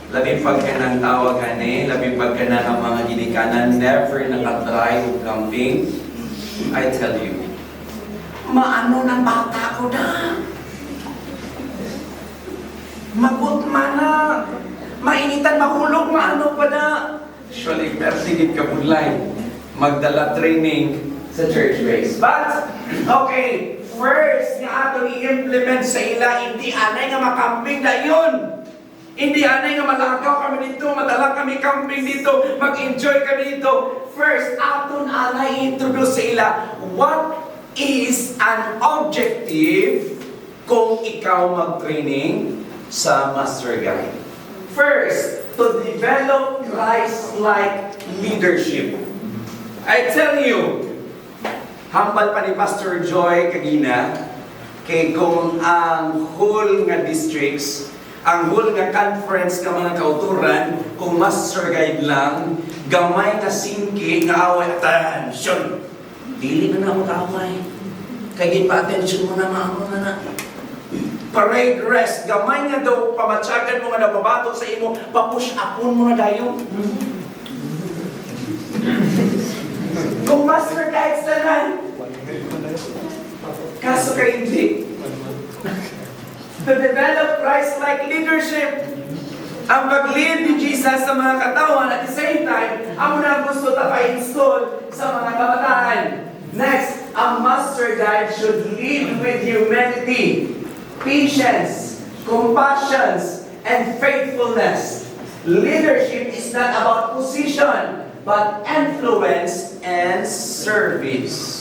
Labi pagka ng tawag labi pagka na ng mga ginikanan, never nakatry o camping, I tell you, maano ng bata ko na. Magutma na. Mainitan, mahulog, maano pa na. Actually, persigit ka punlay. Magdala training sa church base. But, okay, first nga ato i-implement sa ila, hindi anay nga makamping na yun. Hindi anay nga malagaw kami dito, madala kami camping dito, mag-enjoy kami dito. First, aton anay introduce sa ila, what is an objective kung ikaw mag-training sa Master Guide? First, to develop Christ-like leadership. I tell you, hambal pa ni Pastor Joy kagina, kay kung ang whole nga districts, ang whole nga conference ka mga kauturan, kung Master Guide lang, gamay nga singki, nga away, attention! Dili na mo away. Kaya pa-attention mo na na. Parade rest, gamay nga daw, pamatsagan mo nga na babato sa imo, papush upon mo na dayo. Kung Master Guides na lang, kaso ka hindi. To develop Christ-like leadership, ang pag-lead ni Jesus sa mga katawan at the same time, ang muna gusto ta pa-install sa mga kabataan. Next, ang Master Guide should lead with humanity, patience, compassion, and faithfulness. Leadership is not about position, but influence and service.